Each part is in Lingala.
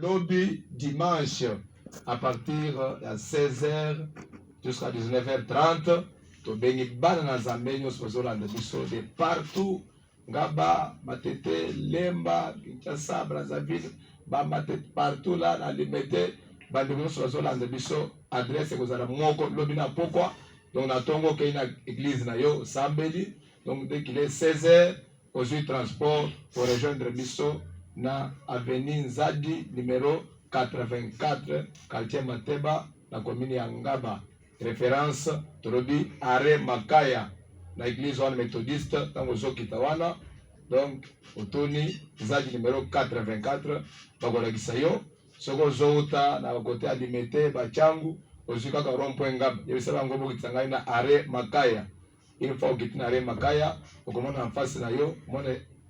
lobby dimanche à partir de 16h jusqu'à 19h30. To bengi bana na Zambénios bazolanda biso de partout. Ngaba, Matete, Lemba, Kinshasa, Brazzaville, Matete partout là, na limité. Bandemos bazolanda biso adresse kozala moko lobby na pokwa. Donc na tongo ke na église na yo Sambeli. Donc dès qu'il est 16h, aujourd'hui transport pour rejoindre biso na avenue Nzadi numéro 84 quartier Mateba la commune ya Ngaba. Référence Torobi Are Makaya la église wana méthodiste tango zokita wana. Donc Otoni Nzadi numéro 84 bakolakisa yo soko zouta na côté alimete bachangu ozika ka rond-point Ngaba yebisa bango bokitanga na Are Makaya. Une fois que tu n'as rien makaya, au comment en face na yo, mon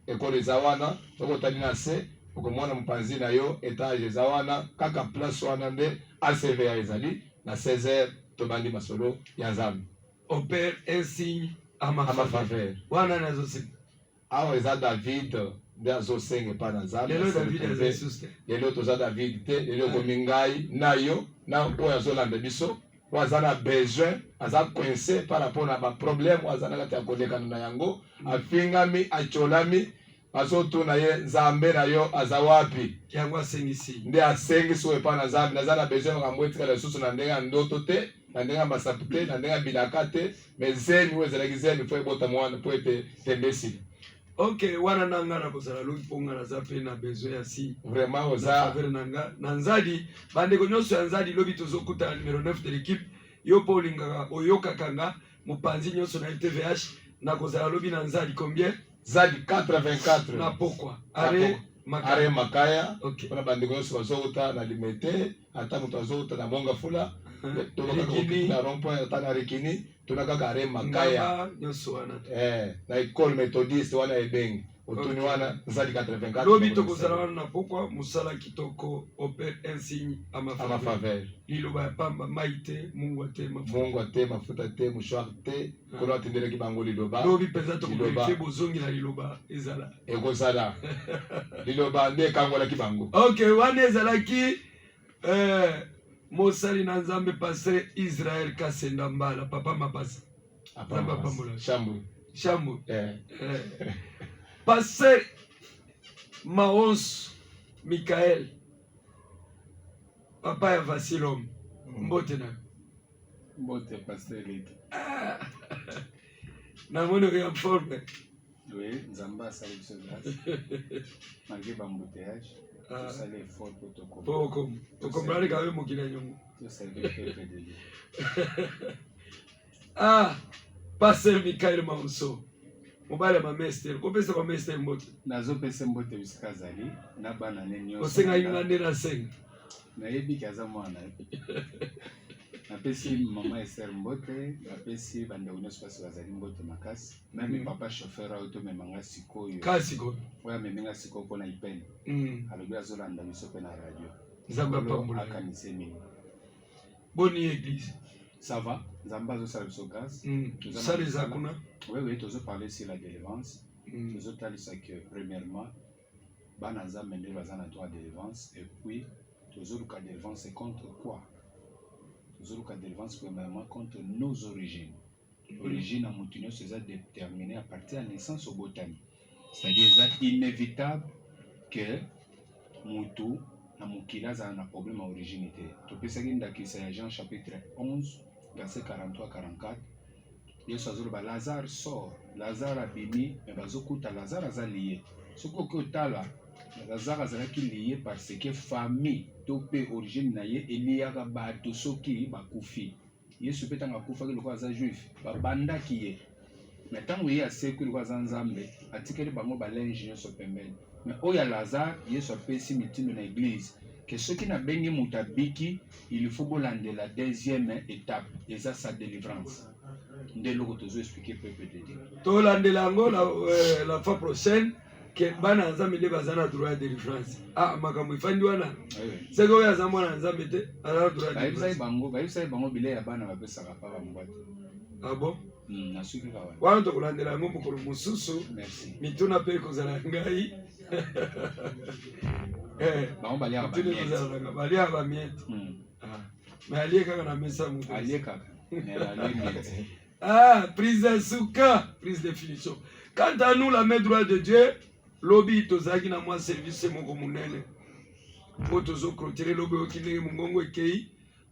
école zawana, au tali na se, au comment on panzi na yo, étage zawana, kaka place wana nde ACV ya ezali, na 16h, tobandi masolo ya Nzambe. Opère un signe à ma faveur. Wana na zosi. Awa eza David, nde azosenge pa na Nzambe. Lelo David azasuste. Lelo toza David te, lelo komingai na yo, na oyo azolanda biso. Wazana besoin, aza coincé par rapport à ma problème, wazana kati ya kolekana na yango, afingami, acholami, azoto na ye Nzambe na yo azawapi. Yango asengisi. Nde asengisi we pa na Nzambe, nazana besoin ka mwetika la susu na ndenga ndoto te, na ndenga masapu te, na ndenga bilaka te, mais zeni wezalaki zeni po ebota mwana po ete tendesi. Ok, wana nanga na kozala luki ponga na zape na besoin ya si. Vraiment oza nanga na Nzadi bande ko nyonso ya Nzadi lobi tozokuta numéro 9 de l'équipe yo polingaka oyoka kanga mupanzi nyonso na TVH na kozala lobi na Nzadi combien? Nzadi 84 na pokwa Are Makaya. Ok, wana bande ko nyonso bazouta na limete ata mutu azouta na monga fula Rikini na rond-point ata na Rikini tunakaka Are Makaya nyonso wana na école méthodiste wana ebengi otuni wana Nzadi 84 lobi tokozala wana na pokwa musala kitoko opère un signe à ma ama faveur liloba ya pamba maite mungu te mungu te mafuta te mouchoir te kono atendelaki bango liloba lobi penza tokoverifie bozongi na liloba ezala ekozala liloba nde ekangolaki bango. Ok, wana ezalaki mosali na Nzambe pasteur Israël Kasenda Mbala papa mapasa Nzambe apambola Shambu pasteur Maons Michael papa ya Vasilom mbote na mbote pasteur Lito na moni ya forme oui Nzamba asali biso grâce malgré bambouteillage tosali effort po tokombrani kawe mokili ya nyongo toservi peuple de Dieu. pasteur Michael Maunso mobile ma mester kopesa kwa mester mbote nazopesa mbote bisika azali na bana ne nyonso osenga yinga nde na senga nayebi kaza mwana napesi mama Esther mbote napesi bandeko nyonso basi bazali mbote makasi meme papa chauffeur oyo tomemanga sikoyo kasiko oyo amemenga sikoyo mpona ipene alobi azolanda biso mpe na radio Nzambe apambola akanisi mingi boni église ça va Nzamba azosala biso grâce sala eza kuna oui tozoparle sur la délivrance tozotalisa que premièrement bana Nzambe nde baza na droit de délivrance et puis tozoluka délivrance contre quoi? Tozoluka délivrance premièrement contre nos origines. Origine à motu nyonso eza déterminée à partir de naissance au botani, c'est-à-dire eza inévitable que mutu na mokili azala na problème à origine te. Topesaki ndakisa ya Jean chapitre 11 verset 43-44 Yesu azoloba Lazare sort, Lazare abimi mais bazokuta Lazare aza lié soki oki otala Lazare azalaki lié parce que famille to pe origine na ye eliaka bato soki bakufi Yesu mpe ntango akufaki lokola aza juif babandaki ye mais ntango ye asekwi lokola aza Nzambe atikeli bango balinge nyonso pembeni mais oyo ya Lazare Yesu apesi mitindo na église que soki nabengi moto abiki il faut bolandela deuxième étape eza sa délivrance nde loko tozo expliquer peuple de Dieu tolandela yango la fois prochaine que bana Nzambe nde baza na droit ya délivrance makambo ifandi wana seke oyo aza mwana Nzambe te aza na droit ya délivrance bayebisaki bango bilei ya bana bapesaka pa bambwate bon nasuki kawa wana tokolandela yango mokolo mosusu merci mituna mpe ekozala ngai bango baliaka bamiete baliaka bamiete mais alie kaka na mesa moto alie kaka prise de suka, prise de finition. Quant à nous, la main droite de Dieu, lobby tozaki na moi service moko munene. Po tozo clôturer lobby okine mungongo ekei.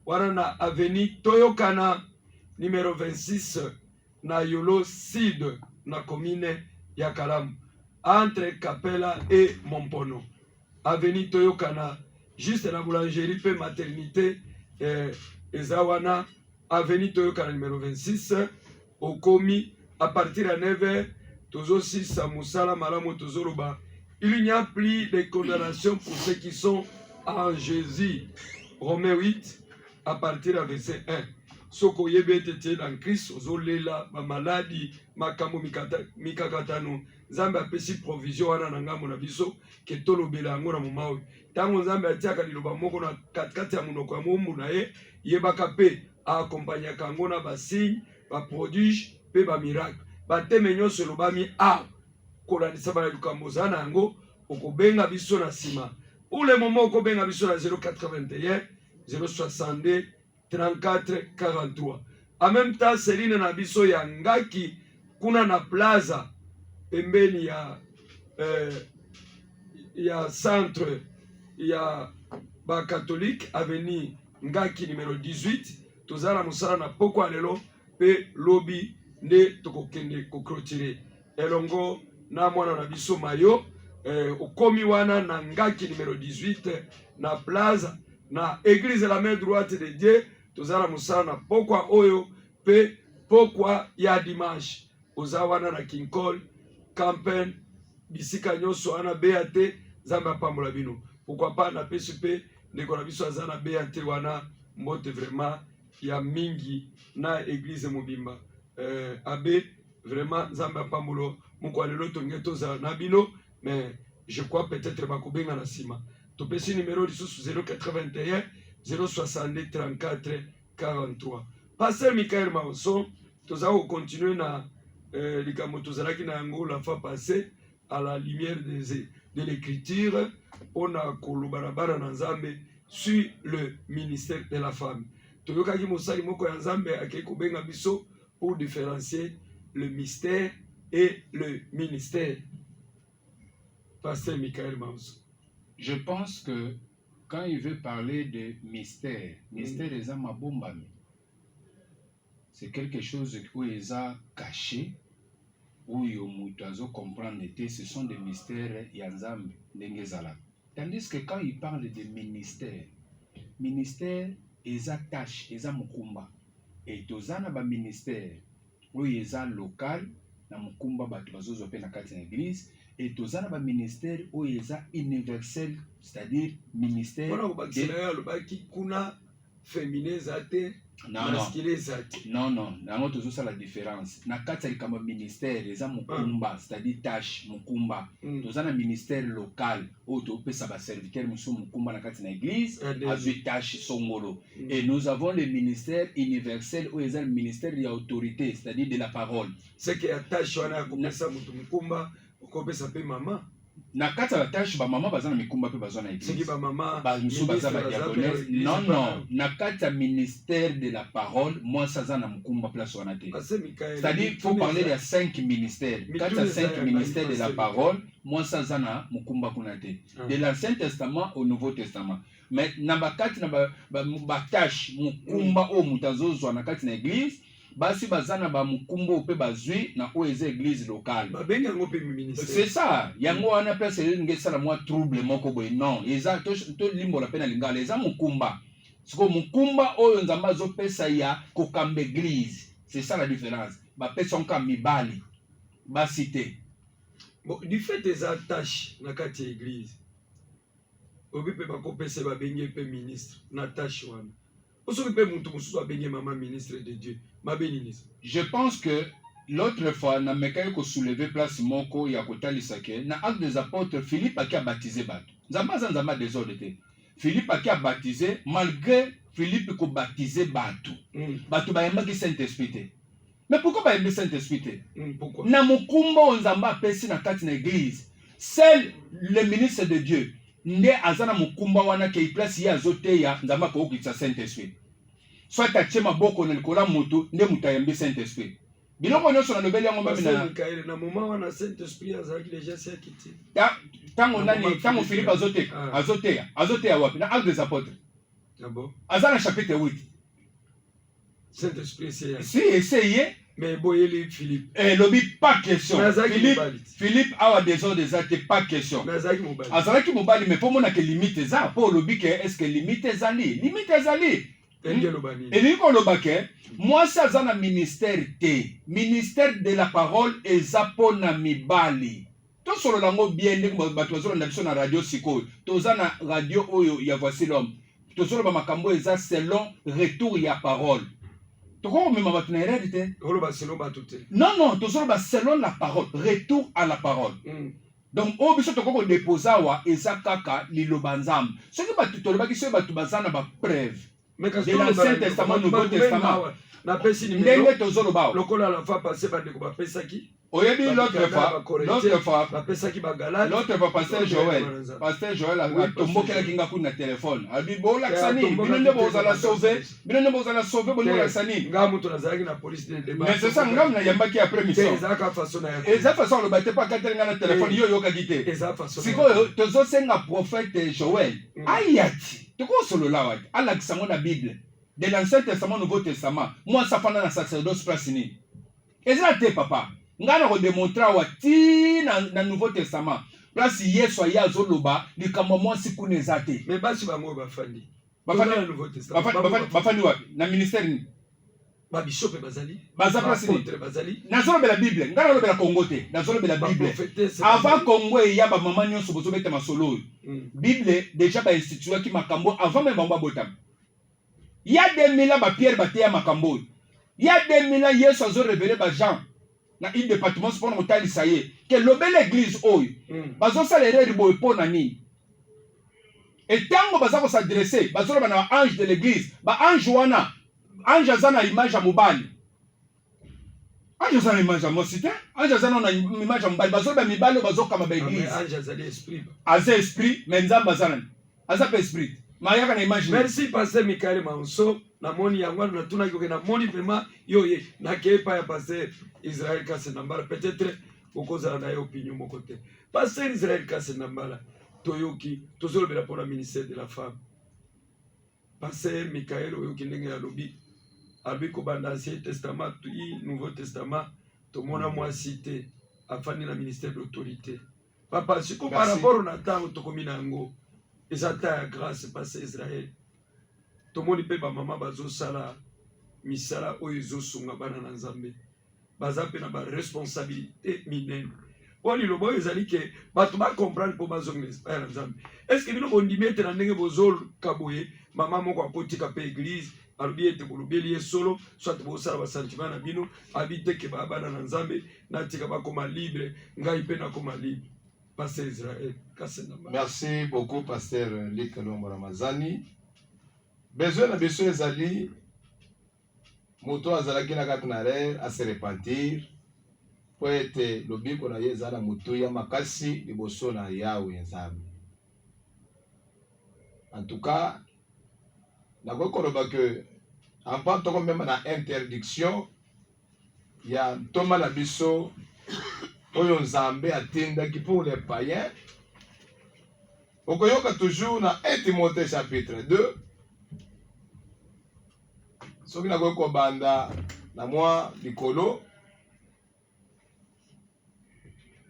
Wana na avenue Toyokana numéro 26 na Yolo Sud na commune ya Kalamu entre Capella et Mompono. Avenue Toyokana juste na boulangerie pe maternité ezawana avenue Toyokana numéro 26 au Komi à partir à 9h toujours 6 à Moussala Malamo Tozoroba. Il n'y a plus de condamnation pour ceux qui sont en Jésus. Romains 8 à partir à verset 1. Soko yebete dans Christ ozolela ba maladie makambo mikakatano Nzambe apesi provision wana na ngambo na biso ke tolobela ngo na momawe. Tango Nzambe atiaka liloba moko na katikati ya munoko ya mombu na ye yebaka pe accompagner kango na ba signe ba prodige pe ba miracle bateme nyonso elobami kolandisa bana likambo za na yango okobenga biso na nsima pour le moment okobenga biso na 081 062 34 43 en même temps Céline na biso ya ngaki kuna na plaza pembeni ya centre ya ba catholique avenue ngaki numéro 18 tozala musala na poko alelo pe lobby nde tokokende clôturer elongo na mwana na biso mayo okomi wana na ngaki numéro 18 na plaza na église la main droite de Dieu tozala musala na pokwa oyo pe pokwa ya dimanche oza wana na Kinkol Campen bisika nyonso wana BAT Nzambe apambola bino pourquoi pas na PCP ndeko na biso aza na BAT wana mbote vraiment ya mingi na église mobimba abe vraiment Nzambe apambolo moko alelo tonge tozala na bino mais je crois peut-être bakobenga na sima topesi numéro lisusu 081 062 34 43 Pasteur Michael Maoson tozala continuer na likambo tozalaki na yango la fois passée à la lumière de l'écriture on a kolobarabara na Nzambe sur le ministère de la femme toyokaki mosali moko ya Nzambe akei kobenga biso pour différencier le mystère et le ministère. Pasteur Michael Maoson. Je pense que quand il veut parler de mystère, mystère est mabombami. C'est quelque chose où ils ont caché, où ils ont comprendre, ce sont des mystères yanzambe d'engezala. Tandis que quand il parle de ministère, ministère ils ont tâche, ils ont mukumba. Et tozana ba ministère où ils ont local, na mukumba batu bazozo pe na kati na église. Et tozana ba ministère où ils ont universel, c'est-à-dire ministère. Voilà, kuna féminin zate. Non, non, toujours ça la différence. Na kati kama ministère, les a mukumba, c'est-à-dire tâche mukumba. Tous un ministère local, où tu peux savoir serviteur musu mukumba na kati na église, azu tâche songolo. Et nous avons le ministère universel où ils ont le ministère de l'autorité, c'est-à-dire de la parole. C'est que tâche wana kumesa mutu mukumba, okopesa pe mama. Na kata la tâche ba mama bazana mikumba pe bazana église. Siki ba mama ba musu bazana diaconesse. Non, na kata ministère de la parole, moi ça zana mukumba place wana te. C'est-à-dire faut parler de 5 ministères. Kata 5 ministères de la parole, moi ça zana mukumba kuna te. De l'Ancien Testament au Nouveau Testament. Mais na ba kata na ba tâche mukumba o mutazozo na kata na église. Basi bazana ba mukumbo pe bazui na oeze église locale. C'est ça. Yango wana place ngesa la moi trouble moko boy non. Eza to limbo la pena lingala eza mukumba. Siko mukumba oyo nzamba zo pesa ya kokamba église. C'est ça la différence. Ba pesa onka mibali. Ba cité. Bon, du fait des attaches na kati église. Obi pe ba kopesa ba benye pe ministre na tâche wana. Je pense que l'autre fois, na mekaye ko soulever place moko ya kotali sake na acte des apôtres Philippe a baptisé batu. Nzamba désordre te. Philippe a baptisé malgré Philippe ko baptisé batu. Batu ba yamba ki Saint-Esprit te. Mais pourquoi ba yamba Saint-Esprit te? Pourquoi? Na mukumba nzamba pesi na kati na église. Seul le ministre de Dieu nde azana mukumba wana ke place ya azoteya nzamba ko okitsa Saint-Esprit soit atie maboko na likola mutu nde mutayambi Saint-Esprit biloko nyonso na nobeli yango mami na Mikael na moment wana Saint-Esprit azaki déjà sekiti tango nani tango Philippe azoteya wapi na Actes des Apôtres azana chapitre 8 Saint-Esprit si essayé mais boyeli Philippe lobi pas question Philippe a des ordres des actes pas question azalaki mobali mais pour mona que limite za pour lobi que est-ce que limite ezali et ko lobake moi ça za na ministère ministère de la parole eza pona mibali to solo lango bien ndenge bato bazolo na biso na radio siko to za na radio oyo ya Voici l'homme to solo ba makambo eza selon retour ya parole. Non, selon la parole, retour à la parole. Donc, au biso toko déposa wa ezakaka lilobanzam. Ce qui va tout le baki se batu bazana ba preuve. De l'Ancien Testament, Nouveau Testament. Na pesi ni ndenge tozolo bao. Lokola la fa passer ba ndeko ba pesaki. Oyebi l'autre fois, pasteur Joël a tombé quelqu'un qui na téléphone. A dit bon laksani, binonde bozala sauver, bon laksani. Ngamu tunazaki na police de débat. Mais c'est ça ngam na yambaki après mission. Ezaka façon na. Eza façon le batte pas katenga na téléphone yo yo kagité. Eza façon. Siko tozo senga prophète Joël. Ayati. Toko solo lawa. Alaksango na Bible. De l'Ancien Testament, Nouveau Testament. Moi ça fana na sacerdoce place ni. Eza te papa. Ngana ko démontrer wati na Nouveau Testament. Place Yesu ya zoloba likambo moi siku nezate. Mais basi bango bafandi. Bafandi na Nouveau Testament. Bafandi wapi? Na ministère ni. Ba bishop bazali. Baza place ni. Bazali. Na zolo bela Bible. Ngana lo bela Congo te. Na zolo bela Bible. Avant Congo ya ba mama nyonso bozo beta masolo. Bible déjà ba institué ki makambo avant même bamba botam. Ya 2000 ans ba Pierre bateya makambo. Ya 2000 ans Yesu azo révélé ba Jean. Na il département pour nous tali ça y est que l'obel l'église oy bazo salere ribo pona ni et tango baza s'adresser bazo na ange de l'église ba ange wana ange azana image ya mobali ange azana image ya mosité ange azana na image ya mobali bazo ba mibalo bazo kama ba église ange azali esprit esprit mais nzamba azana azape esprit mayaka na image. Merci pasteur Mikael Manso na moni yango na tuna ko na moni vraiment yoye na kepa ya pasteur Israël Kasenambala peut-être okozala na opinion mon côté pasteur Israël Kasenambala toyoki tozolo bela pour la ministère de la femme pasteur Mikael oyoki ndenge ya lobi abi ko banda Ancien Testament et Nouveau Testament to mona moi cité afani na ministère d'autorité papa siko par rapport na tango to komina ngo ezata ya grâce pasteur Israël tomoni pe ba mama bazo sala misala oyo ezosunga bana na Nzambe baza pe na ba responsabilité minene oli lobo ezali ke bato ba comprendre po bazongles pa na Nzambe est-ce que bino bondimete na ndenge bozol kaboye mama moko apotika pe église alobi ete bolobeli ye solo soit bosala ba sentiment na bino habite ke ba bana na Nzambe na tika ba koma libre ngai pe na koma libre. Pasteur Israël Kasenambala. Merci beaucoup pasteur Luc Lombo Ramazani. Besoin na biso ezali moto azalaki na kati na rere a se repentir po ete lobiko na ye ezala moto ya makasi liboso na Yawe Nzambe. En tout cas, nakoki koloba ke en part toko mema na interdiction ya ntoma na biso oyo Nzambe atindaki pour les païens. Okoyoka toujours na 1 Timothée chapitre 2. Soki na ko banda na moi likolo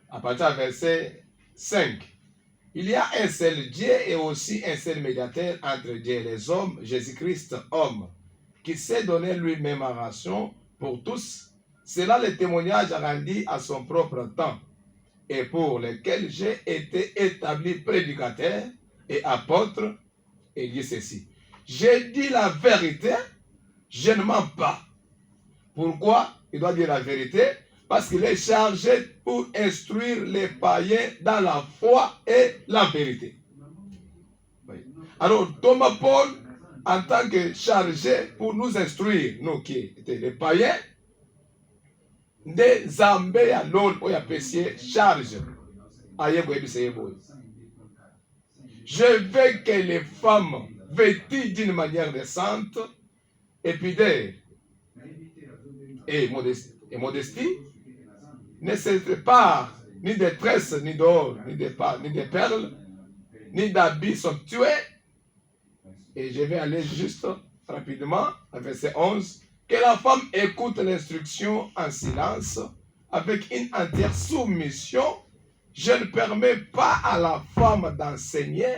à partir du verset 5. Il y a un seul Dieu et aussi un seul médiateur entre Dieu et les hommes, Jésus-Christ, homme, qui s'est donné lui-même en rançon pour tous. C'est là le témoignage rendu à son propre temps et pour lequel j'ai été établi prédicateur et apôtre. Et dit ceci: j'ai dit la vérité, je ne mens pas. Pourquoi il doit dire la vérité? Parce qu'il est chargé pour instruire les païens dans la foi et la vérité. Alors Thomas Paul, en tant que chargé pour nous instruire, nous qui étaient les païens, de Zambé ya lol oya pesie charge aye ko ebise yebo. Je veux que les femmes vêtues d'une manière décente, épidères et modestie, ne se séparent ni de tresses, ni d'or, ni de perles, ni d'habits somptueux. Et je vais aller juste rapidement à verset 11. Que la femme écoute l'instruction en silence, avec une entière soumission. Je ne permets pas à la femme d'enseigner,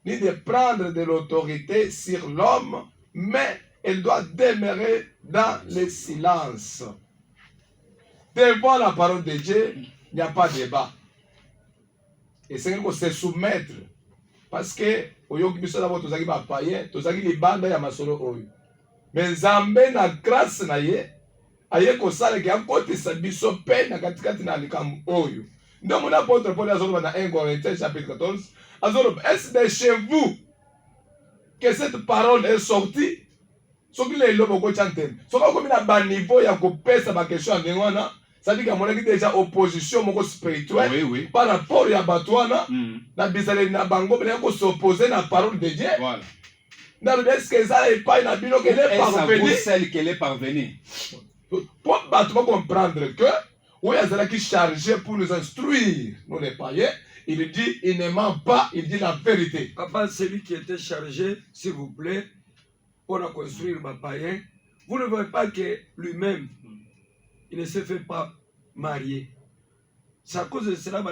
ni de prendre de l'autorité sur l'homme, mais elle doit demeurer dans le silence. Devant la parole de Dieu, il n'y a pas de débat. Et c'est qu'il faut se soumettre. Parce que, oyoki biso d'abord tozaki ba païen, tozaki libanda ya masolo oyo. Mais Nzambe na grâce na ye, aye kosala ke akotisa biso pe na katikati na likambo oyo. Ndio mon apôtre Paul azoloba na 1 Corinthiens chapitre 14, azoloba, est-ce de chez vous que cette parole est sortie? Soki lelo boko chantem. Soki komi na ba niveau ya kopesa ba question ndenge wana, ça dit qu'il y a déjà opposition moko spirituelle, Oui, oui. par rapport à Batouana, na bisale na bango bele ko s'opposer na parole de Dieu. Voilà. Na le est-ce que ça est pas na bino qu'elle est parvenue, celle qu'elle est parvenue. Pour Batouana comprendre que oui, il qui chargé pour nous instruire, nous les païens, il dit il ne ment pas, il dit la vérité. Papa, celui qui était chargé, s'il vous plaît, pour construire ma païen, vous ne voyez pas que lui-même il ne se fait pas marier. C'est à cause de cela que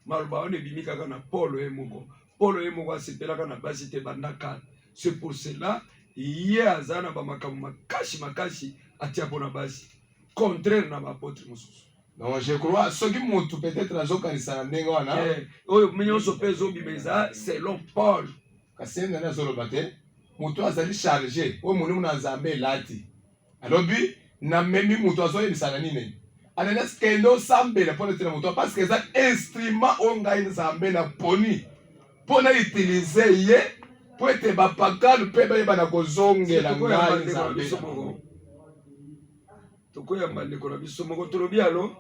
Maluba ne bimi kaka na Paul Emoko. Paul Emoko asepelaka na basi te bandaka. C'est pour cela yé azana ba makamu makashi atia pona basi. Contraire na apôtre mosusu. Donc je crois ce qui monte peut-être na zokanisa na ndenge wana. Oyo minyo sopezo bimeza selon Paul. Kasi na zoloba te. Moto azali chargé. O moni muna Nzambe lati. Alobi na memi mutu azoyebisana nini anene skendo sambela pona tena mutu parce que ça instrument ongai nzambe na poni pona utiliser ye po ete bapagano mpe bayeba na kozongela ngai nzambe tokoyamba ndeko na biso moko tolobi alo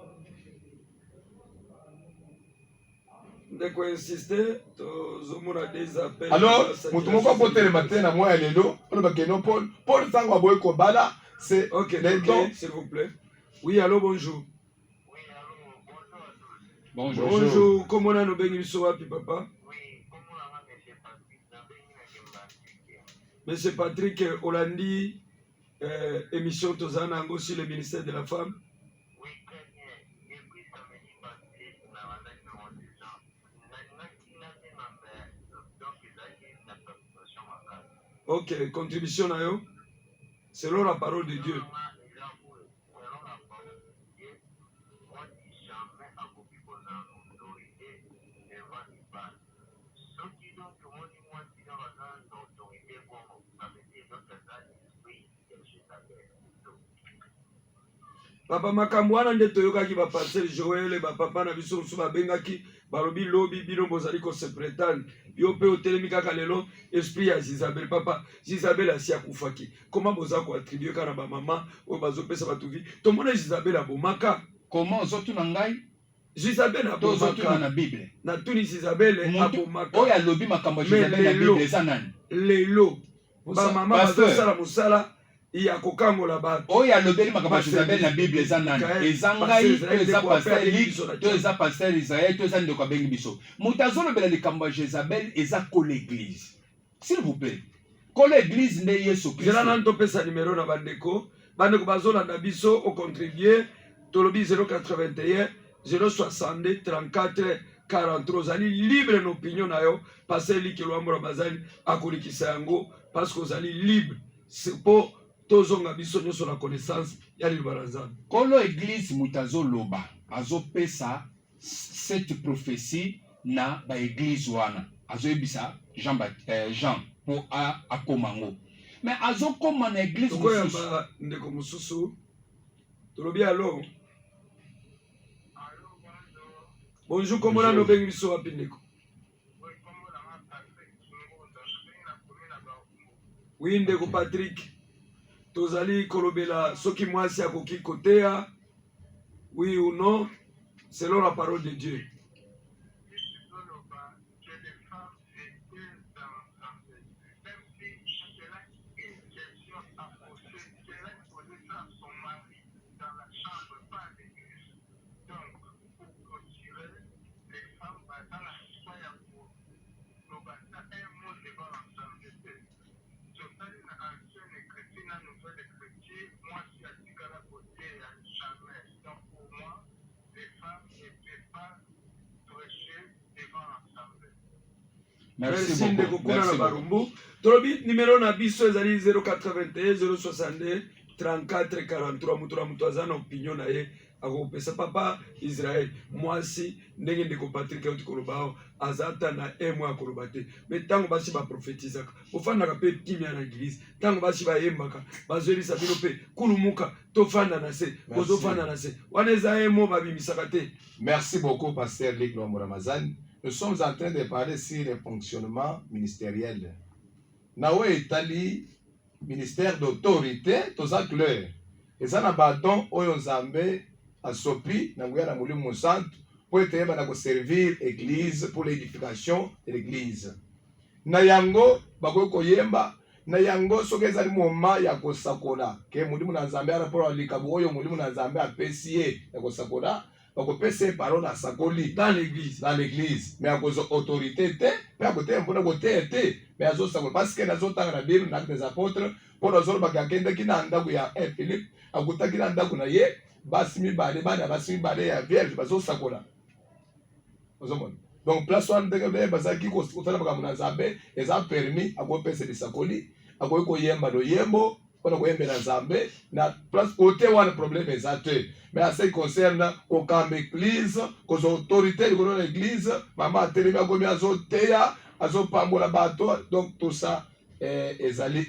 ndeko insiste tozomona des appels. Alors mutu moko akotelema te na mwa ya lelo oloba keno Paul ntango aboyi kobala. C'est ok, s'il vous plaît. Oui, allô, bonjour. Oui, allô, bonjour à tous. Bonjour. Bonjour. Comment on a nos bénéficiaires, papa? Oui, comment on a M. Patrick? Monsieur Patrick, Hollandi, émission Tozana aussi le ministère de la Femme. Oui, très bien. Et puis, ça me dit passé, on a des gens. Ok, contribution à eux. Selon la parole de Dieu. Papa makambo wana nde toyokaki bapasteur Joel bapapa na biso mosusu babengaki balobi lobi bino bozali kosepretane yo mpe otelemi kaka lelo esprit ya Jizabel. Papa Jizabel asi akufaki koma boza koattribue kaka na bamama oyo bazopesa bato vi tomona Jizabel abomaka comment ozotuna ngai Jizabel abomaka na Bible na tuni Jizabel abomaka oyo alobi makambo ya Jizabel na Bible eza nani lelo bamama bazosala mosala ya kokangola bato oyo alobeli makambo ya Jezabel na Bible eza nani eza ngai to eza pasteur Lig to eza pasteur Israël to eza ndeko abengi biso moto azolobela likambo ya Jezabel eza kolo église s'il vous plaît kolo église nde Yesu Kristo zela nani topesa nimero na bandeko bazolanda biso ocontribue tolobi 081 062 34 43 ozali libre na opinion na yo pasteur Lig Lwambola bazali akolikisa yango parce que ozali libre c'est pour tozonga biso nyonso na connaissance ya liloba na Nzambe. Kolo église moto azoloba azopesa cette prophétie na ba église wana azoyebisa Jean pour akoma ngo mais azokoma na église mosusu ndeko mosusu tolobi alo bonjour comment na nobengi biso wapi ndeko oui ndeko Patrick tozali kolobela soki mwasi akoki koteya oui ou non selon la parole de Dieu. Merci ndeko kuna Merci na beaucoup. barumbu. Tolobi numéro na biso ezali 081 062 34 43 mutu aza na opinion na ye akopesa papa Israël mwasi ndenge ndeko Patrick auti koloba azata na emwa akoloba te mais tango basi baprofetizaka bofandaka mpe kimia na église tango basi bayembaka bazwelisa bino mpe kulumuka tofanda na se kozofanda na se wana eza emo babimisaka te. Merci beaucoup, Pasteur Luc Ramazan. Nous sommes en train de parler sur le fonctionnement ministériel. Nawe Italie, ministère d'autorité, tout ça clair. Et ça n'a pas don, oyo Nzambe, à Sopi, na nguya na Mulimu Santo, pour être servir l'église, pour l'édification de l'église. Na yango, bako koyemba, na yango soki ezali moma ya kosakola ke Mulimu na Nzambe rapport à likabu oyo Mulimu na Nzambe apesi ye ya kosakola bakopesa parole à sakoli Dans l'église mais à cause autorité te mais à côté mpona koteya te mais azosakola parce que nazotanga na bible na actes des apôtres mpo nazolobaka akendaki na ndako ya Philippe akutaki na ndako na ye basi mibale bana basi mibale ya vierge bazosakola ozomona. Donc place wana ndenge bazalaki kosala makambo na Nzambe eza permis akopesa lisakoli akoki koyemba loyembo mpona koyembela Nzambe na place kote wana problème eza te. Mais en ce qui concerne aucun église, aux autorités de l'église, maman a télé, agomi azoteya, azopambola bato, donc tout ça est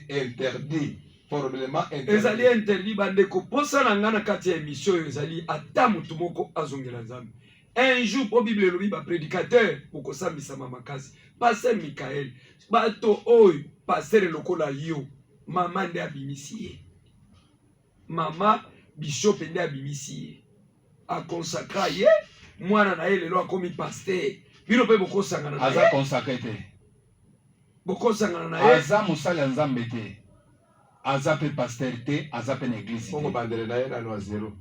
interdit. Formellement interdit. ezali interdit bandeko posa na ngana kati ya émission oyo ezali ata mutu moko azongela Nzambe. Un jour po Bible elobi ba prédicateur bokosambisama makasi. Pasteur Michael bato oyo pasteur lokola yo mama nde abimisi ye. Mama bishop nde abimisi ye akonsakra ye mwana na ye lelo akomi pasteur bino mpe bokosangana na Aza consacré te. bokosangana na ye Aza musali ya Nzambe te. Aza pe pasteur te, aza pe na église Pour te. bandele na ye na no zéro.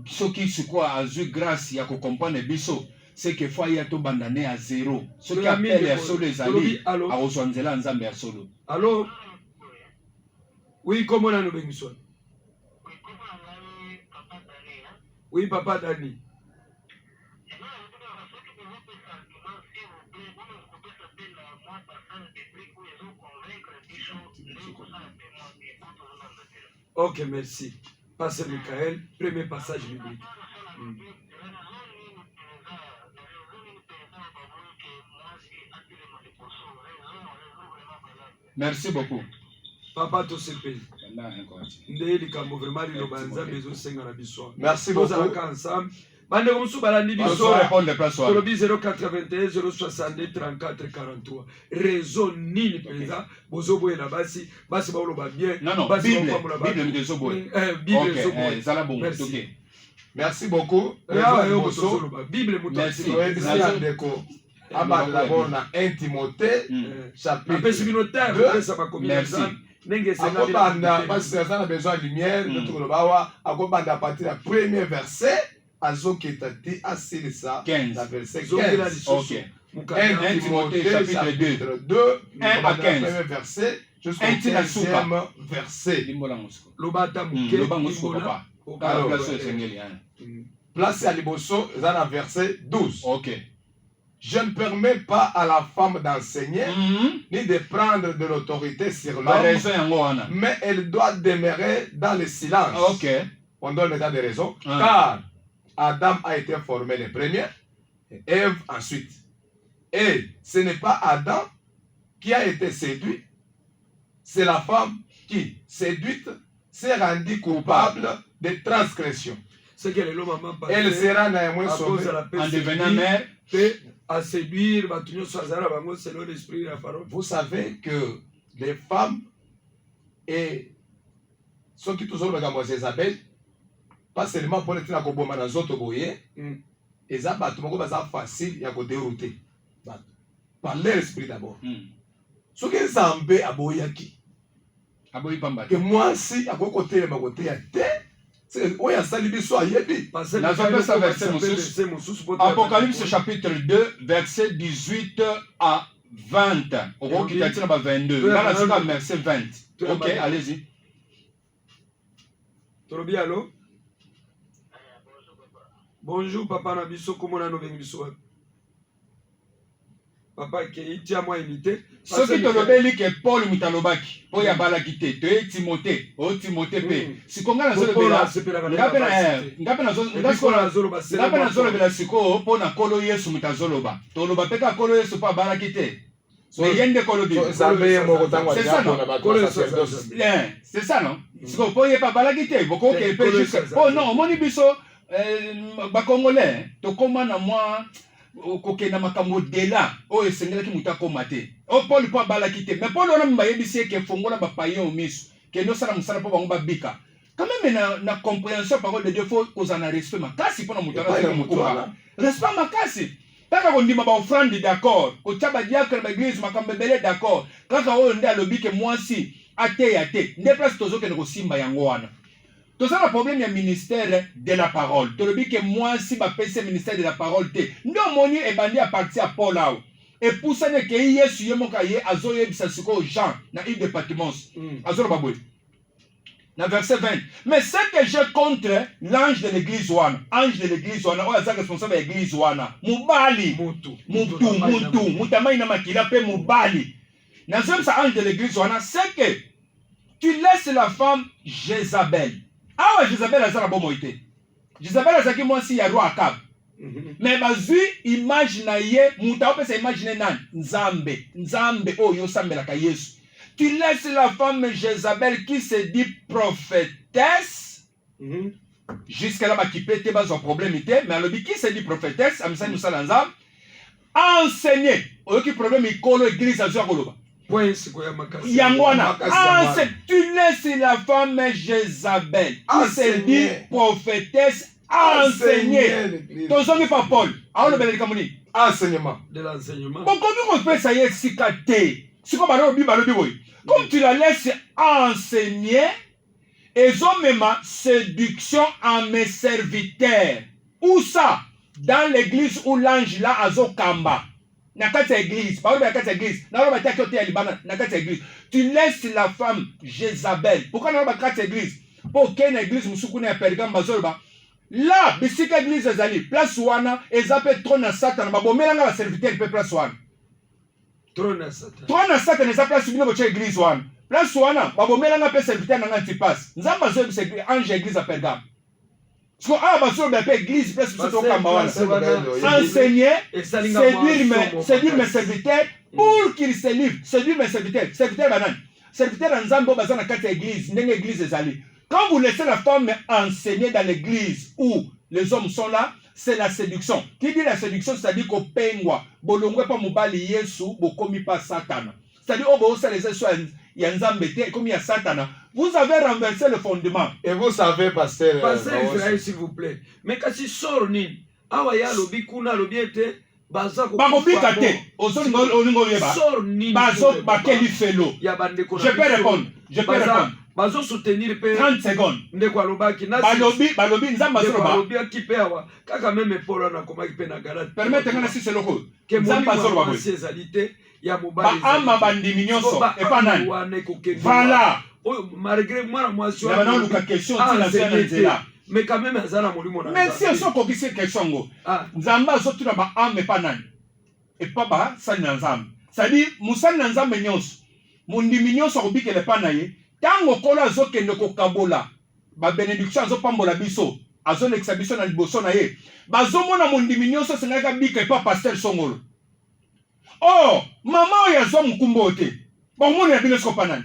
Soki sikoyo azwi grâce ya kocomprendre biso c'est que fois ya tobanda ne ya zéro. Soki apele ya solo ezali akozwa nzela ya Nzambe ya solo. Allô? Oui, comment on a nommé Misson? Oui, papa Dani. Ok, merci. Pasteur Michael, premier passage biblique. Merci beaucoup. Papa Tosepe. Ndé likambo vraiment liloba Nzambe ezosenga na biso. Merci beaucoup. Tozalaka ensemble. Bande komusu balandi On biso. répondre place wana. Tolobi 081 062 34 43. Raison nini penza bozoboyela basi basi baoloba bien. Non, basi Bible baopamola ba- Bible ndezoboye. Bible Ok, ezoboye. zala bon. Merci. Ok. Merci beaucoup. Awa yo botozoloba Bible moto Merci. asima. Toyebisa ndeko abanda d'abord na 1 Timothée Apesi chapitre bino terre Deux. kopesa bakomi na Merci. Nzambe ndenge esengami akobanda na basi aza na besoin ya lumière nde tokoloba awa akobanda à partir ya premier verset azokita ti asilisa 15. na verset zongela 15. lisusu Ok. mukanya 1 Timothée, Timothée chapitre chapitre 2 1 à 15. premier verset jusqu'au Un tina suka. 15e verset. Limbola mosiko. loba ata moke Loba mosiko papa. Alors, Place esengeli hein. Place ya liboso eza na verset 12. Ok. Je ne permets pas à la femme d'enseigner ni de prendre de l'autorité sur La l'homme, raison yango wana. mais elle doit demeurer dans le silence. Ok. On donne le temps de raison. Ah. Car Adam a été formé le premier, et Ève ensuite. Et ce n'est pas Adam qui a été séduit, c'est la femme qui, séduite, s'est rendue coupable de transgression. c'est que lelo mama Elle sera néanmoins sauvée. En devenant mère. Pe à séduire bato nyonso azala na bango selon l'esprit ya parole. Vous savez que les femmes et ceux qui tous makambo ya Isabelle, pas seulement pour être na koboma na nzoto boye, eza bato moko baza facile ya koderoute bato par leur esprit d'abord. Soki Nzambe aboyaki Aboyi pamba. ke mwasi akoki kotelema koteya te oyo asali biso ayebi. Nazopesa verset mosusu. Apocalypse chapitre 2 verset 18 à 20. Okokita tina ba 22. Là nasika verset 20. Ok, allez-y. Tolobi allo. Bonjour papa na biso komona no bengi biso. papa ke tiamwa imité soki tolobeli ke Paul mutalobaki po ya balaki te to Timothée o Timothée pe sikonga nazolobela ngape nazolobela sikoyo mpo na kolo Yesu mutazoloba toloba pe ka kolo Yesu po abalaki te mais yende kolo bi c'est ça non sikoyo po ye pa abalaki te bokoke pe jusque po non omoni biso bakongolais tokoma na mwa kokenda makambo dela oyo esengelaki moto akoma te o Paul mpo abalaki te mais Paul wana bayebisi eke fongola bapayen o miso kende osala mosala mpo bango babika quand même na compréhension parole de Dieu faut kozala na respect makasi mpona moto wana mokuba respect makasi kaka kondima baofrande d'accord kotia badiakre baeglise makambo ebele d'accord kaka oyo nde alobi ke mwasi ateya te nde place tozokende kosimba yango wana toza na problème ya ministère de la parole tolobi ke mwasi bapesi ministère de la parole te nde omoni ebandi ya parti ya Paul awo epusani ekei Yesu ye moko ye azoyebisa sikoyo Jean na île de Patmos azoloba boye na verset 20 mais ce que j'ai contre l'ange de l'église wana ange de l'église wana oyo aza responsable ya église wana mobali mutu amai na makila mpe mobali nazoyebisa ange de l'église wana c'est que tu laisses la femme Jézabel. Awa Jézabel aza na bomoi te. Jézabel azaki mwasi ya roi Akab. Mais bazwi image na ye, muta opesa imagine nani? Nzambe oyo sambelaka Yesu. Tu laisses la femme Jézabel qui se dit prophétesse. Jusqu'à là qui peut te bazo problème te, mais alobi qui se dit prophétesse, amisa nous sala nzambe. Enseigner. Oyo ki problème ikolo église azo koloba. Yangwana, tu laisses la femme Jézabel qui se dit prophétesse enseigner. Ton zombie pas Paul. Enseignement. De l'enseignement. Bon, comment on peut ça y est sikate? C'est comme comme tu la laisses enseigner, et ont même séduction en mes serviteurs. Où ça? Dans l'église où l'ange là a Kamba. Nakata église, parole de la église, tu laisses la femme Jézabel. Pourquoi n'a pas église? Pour qu'une église musukune à Pergam Bazolba. Là, bisika église ezali, place wana, ezapé trône à Satan, babomela nga serviteur pe place wana. Trône à Satan. Trône à Satan eza place bino boche église wana. Place wana, babomela nga pe serviteur na Antipas. Nzamba zo bi ange église à Pergam. Parce que ah baso be église place biso kamba wana. Enseigner, séduire mes serviteurs pour qu'ils se livrent. Séduire mes serviteurs. Serviteurs banane. Serviteurs nzambo bazana kati église, ndenge église ezali. Quand vous laissez la femme enseigner dans l'église où les hommes sont là, c'est la séduction. Qui dit la séduction, c'est-à-dire qu'au pengwa, bolongwe pa mobali Yesu, bokomi pa Satan. C'est-à-dire au bosa les yanzambete comme il y a Satan. Vous avez renversé le fondement. Et vous savez, pasteur. Pasteur Israël, s'il vous plaît. Mais quand il sort ni, awaya lobi kuna lobi ete baza ko. Bakobika te. Ozoni olingo yeba. Sort ni. Bazo bakeli felo. Je peux répondre. Je peux répondre. Bazo soutenir pe 30 secondes. Ndeko alobaki na balobi nzamba soloba. Balobi akipewa kaka même Paul na komaki pe na galate. Permettez-moi na sisi loko. Nzamba soloba ko sezalité ya mobali. Ba ama bandimi nyonso e pa nani. Voilà. Malgré moi moi sur la luka question tina zela nzela. Mais quand même azana molimo na. Mais si on ko kisi question ngo. Nzamba zo tuna ba ame pa nani. E pa ba sali na nzamba. C'est-à-dire musali na nzamba nyonso. Mondimi nyonso ko bikele pa na ye. Tango kolo azokende kokabola ba bénédiction azopambola biso azolekisa biso na liboso na ye bazomona mondimi nyonso sengaka bika epa pasteur Songolo. Oh mama oyo azwa mokumbo te bomoni na bino sikopa nani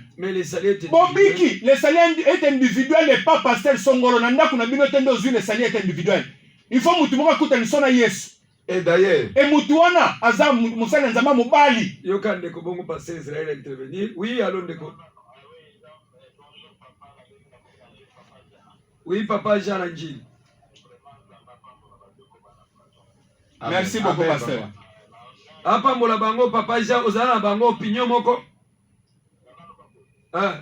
bobiki le salaire est individuel et pas pasteur Songolo na ndako na bino te nde ozwi le salaire est individuel il faut mutu moko akutaniso na Yesu. Et d'ailleurs, et mutu wana aza mosala nzamba mobali yoka ndeko bongo pasteur Israël intervenir. Oui, allô ndeko. Oui, papa Jean Langil. Merci beaucoup, pasteur. Apa mola bango, papa Jean, ozana bango opinion moko. Ah.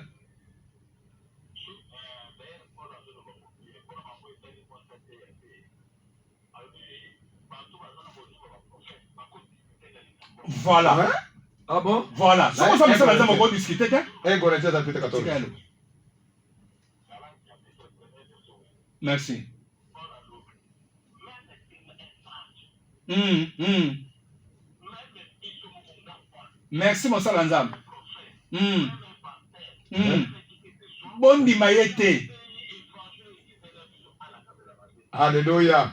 Voilà. Hein? Ah bon? Voilà. Là, ça on va discuter. Merci. Merci mosala nzambe. Bondi mayete. Alléluia.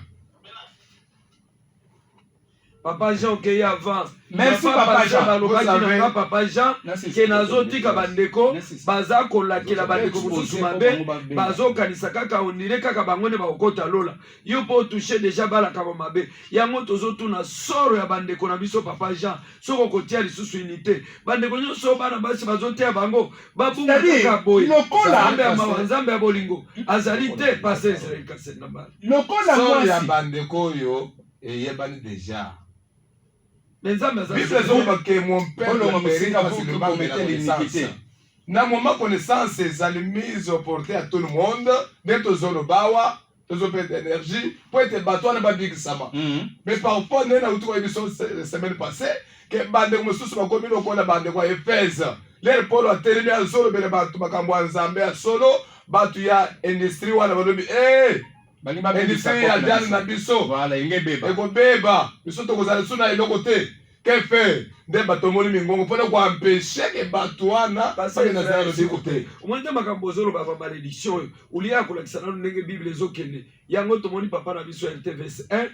Papa Jean okei avant. Merci Papa Jean. balobaki na Papa Jean ke nazotika bandeko Merci. baza kolakela bandeko mosusu mabe bazokanisa kaka ondire kaka bango nde bakokota lola yo mpo touche deja balaka mabe yango tozotuna soro ya bandeko na biso Papa Jean soko okotia lisusu unité bandeko nyonso bana basi bazoteya bango babunga kaka boye nzambe ya mawa nzambe ya bolingo azali te pase Israel Kasenda bana Lokola Sori ya mwasi. bandeko oyo eyebani déjà. nzambe azali Bible ezoba que mon père Olonga mérite mosika parce vous que que le manque de la commettez connaissance. l'iniquité. Na moment connaissance ezali mise au portée à tout le monde nde tozolobawa tozopesa énergie po ete bato wana babikisama. Mais parfois nde nauti koyebiso semaine passée ke bandeko mosusu bakomi lokola bandeko ya Efese lere Paulo atelemi azolobela bato makambo ya Nzambe ya solo bato ya industrie wana balobi industrie ya diane na biso Voilà, ingebeba. ekobeba biso tokozala lisu na eloko te kefe nde bato omoni mingongo mpona koampeshe ke bato wana bakenda zala lobiko te. omoni nde makambo ozoloba bamalédiction oyo olia kolakisa nano ndenge bible ezokende yango tomoni papa na biso rtvs 1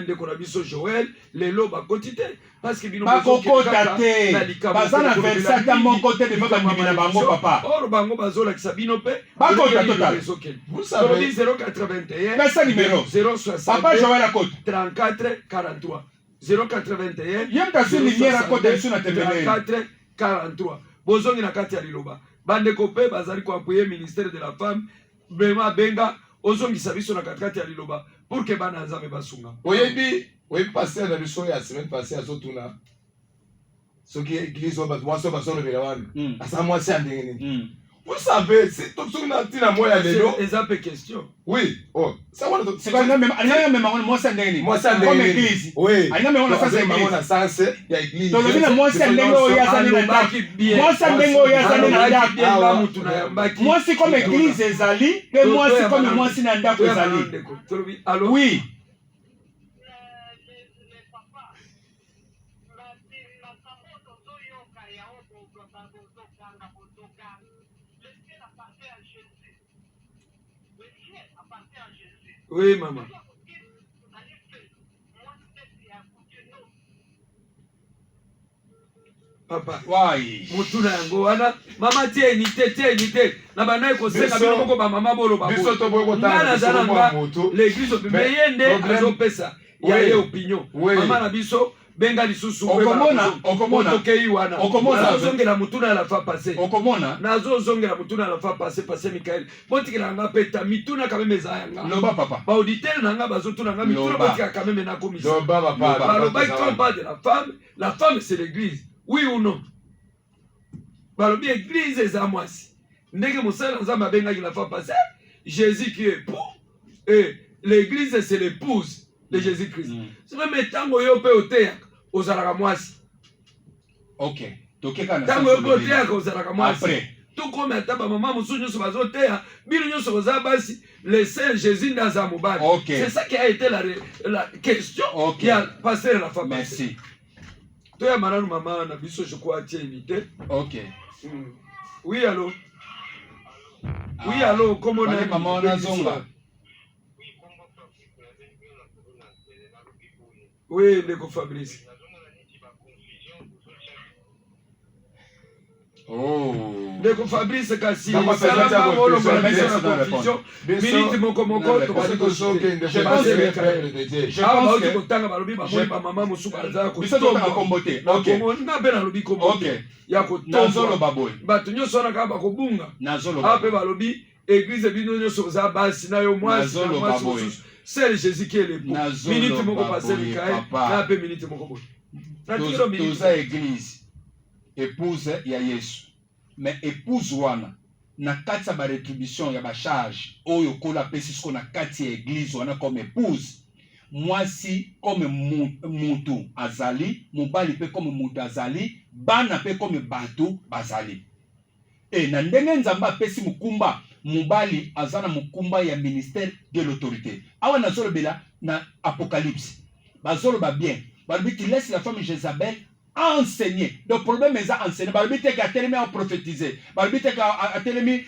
ndeko na biso joel lelo bakoti te parceke bino bakokota te baza na verset ata moko te deva bandimi na bango papa or bango bazolakisa bino mpe bakota total. Vous savez, 081 Pesa numéro. 060 Papa Joël akota 34 43 081 ye mtasi lumière akota lisu na tembeleli 34 43 bozongi na kati ya liloba bandeko mpe bazali koapuye ministère de la femme brema benga ozongisa biso na katikati ya liloba pour que bana nzambe basunga oyebi paster na biso ya semaine passée azotuna soki église oyo bato mwasi oyo bazolobela wana aza mwasi ya ndenge nini. Vous savez, c'est tout ce qu'on a dit à moi, il y a des appels question. Oui, oh, ça va. C'est pas même moi ça ndenge moi ça comme église. Oui. Aina me on ça c'est église. On a sens, il y a église. Donc le moi ça ndenge oyo azali na ndaki. Moi ça ndenge oyo azali na ndaki. Moi c'est comme église ezali, et moi c'est comme moi c'est na ndako ezali. Oui. Oui, maman. Papa. Why? Mutuna yango wana mama tie unité na bana ko senga bino moko ba mama bolo ba. Biso to boy ko tanga l'église opimé yende azo pesa. Ya ye opinion. Mama na biso benga lisusu okomona tokei wana okomona nazozongela mutuna la fa passé okomona nazozongela mutuna la fa passé Michael botikela nga peta mituna quand même ezayanga loba papa ba auditeur nanga bazotuna nga mituna botika quand même na commission loba papa loba quand on parle de la femme c'est l'église oui ou non balobi église eza mwasi ndenge mosala nzambe abengaki la fa passé Jésus qui est époux et l'église c'est l'épouse de Jésus-Christ. C'est même tango yo pe oteyaka ozalaka mwasi. OK. Tokeka na tango yo pe oteyaka ozalaka mwasi. Après tout comme ata ba mama musu nyonso bazoteya bino nyonso baza basi le Saint Jésus ndaza mobali. C'est ça qui a été la question qui a passé la femme. Merci. Toi mananu mama na biso je crois tie unité. OK. Oui allô. Oui allô comment on a maman na zonga. Oui, ndeko Fabrice. Oh. Ndeko Fabrice kasi sala ba bolo ba confusion. Minute moko moko to ba ko soke je pense que kotanga balobi ba moni ba mama musu baza ko biso to ka kombote. OK. Na be na lobi ko OK. Ya ko nazolo baboy. Bato nyonso na ka ba ko bunga. Nazolo. Ape balobi église bino nyonso za basi na yo mwasi na mwasi. C'est Jésus qui est l'époux. Minute moko passé Michael, na pe minute moko boy. Na tiro minute. Toza église épouse ya Yesu. Mais épouse wana na kati ya ba rétribution ya ba charge oyo kola pesi sko na kati ya église wana comme épouse. Mwasi comme mutu azali, mobali pe comme mutu azali, bana pe comme bato bazali. Et na ndenge nzamba pesi mukumba mobali azana mukumba ya ministère de l'autorité. Awa nazolo bela na Apocalypse. Bazolo ba bien. Balbi qui laisse la femme Jézabel enseigner. Le problème est à enseigner. Balobi te ka telemi à prophétiser. Balobi te ka telemi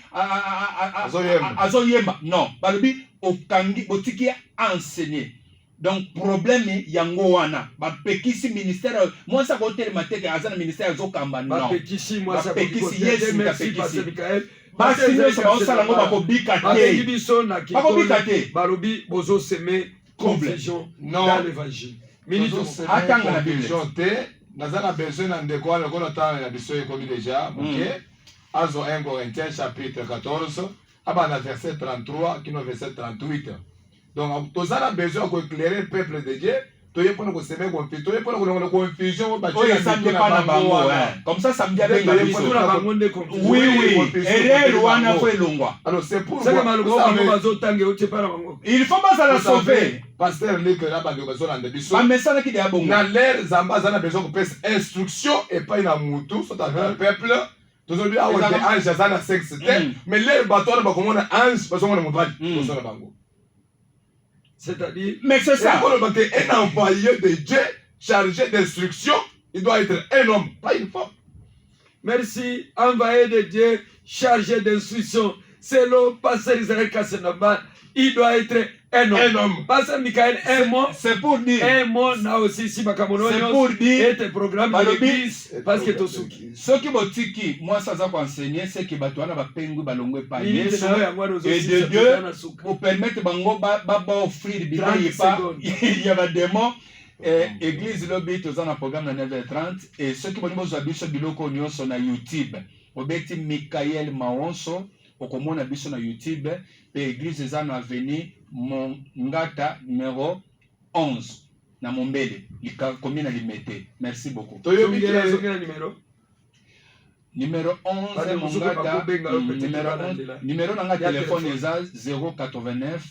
azoyema. Non, balobi okangi botiki enseigner. Donc problème yango wana. Ba pekisi ministère moi ça ko telema te ka azana ministère zo kamba non. Ba pekisi moi ça pekisi yes merci Pasteur Michael. Basi nyonso baosalango bakobika te. Biso na bakobika te. Balobi bozo semer confusion dans l'évangile. Atanga na confusion te. Nazana besoin na ndeko wana kono tanga na biso ekomi déjà. OK. Azo 1 Corinthiens chapitre 14 abana verset 33 kino verset 38. Donc tozana besoin ko éclairer le peuple de Dieu. Toye pour nous semer confusion. Toye pour nous confusion ba ça me pas na bango. Comme ça me dit avec la biso. Oui oui. Et wana ko elongwa. Alors c'est pour il faut pas la sauver. Pasteur Luc na ba besoin na biso. Ba message ki de abongo. Na l'air zamba zana besoin ko pesa instruction et pas na mutu so ta peuple. Aujourd'hui a on ange zana sexe mais l'air bateau na ba komona ange parce qu'on na mobali. So na bango. C'est-à-dire, mais c'est ça. Un envoyé de Dieu chargé d'instruction, il doit être un homme, pas une femme. Merci, envoyé de Dieu chargé d'instruction. C'est le pasteur Israël Kassenamba. Il doit être un homme. Pasteur Michael, un mot. C'est pour dire. Un mot, là aussi, si Bakamono. C'est pour dire. Et tes programmes de l'église. Parce que Tosuki. Ce qui m'a dit, moi, ça va enseigner, c'est que Batouana va pengu balongwe pa Yesu. Et de Dieu, pour permettre Bango, Baba offrir, il y a des démons. Église lobby, tous en programme à 9h30. Et ceux qui vont nous habiller sur Biloko Nyon sont sur YouTube. Obeti Michael Maonso. Okomo na biso na YouTube pe église eza na avenue Mongata numéro 11 na Mombele commune na Limete. Merci beaucoup. Numéro 11 Mongata numéro na téléphone eza 089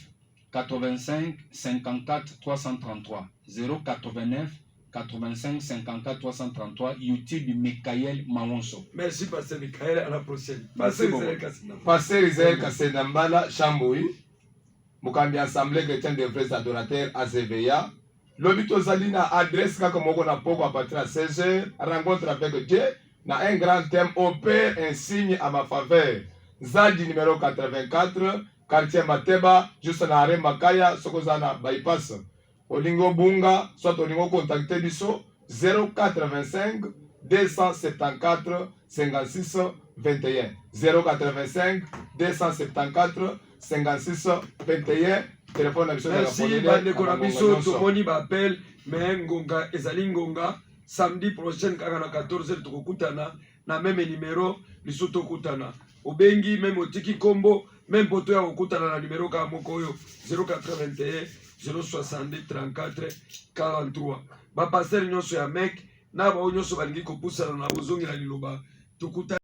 85 54 333 089 85 54 333 YouTube Michael Maonso. Merci Pasteur Michael, à la prochaine. Pasteur Israël Kassenambala Chamboui, Mukambi Assemblée chrétienne des frères adorateurs ACVA. L'obito Zalina adresse comme on a poko à partir de 16h, rencontre avec Dieu, na un grand thème, opère un signe à ma faveur. Zadi numéro 84, quartier Mateba, juste na Aré Makaya, Sokozana bypass. Olingo Bunga, soit Olingo contacté biso 085 274 56 21 085 274 56 21 téléphone na biso. Merci bande ko na biso tomoni ba appel mais ngonga ezali ngonga samedi prochain kaka na 14h tokokutana na même numéro biso tokutana obengi même otiki kombo même poto ya kokutana na numéro ka moko oyo 081 062 34 43. Ba pasteur nyonso ya mek na ba nyonso balingi kopusana na bozongi na liloba tukuta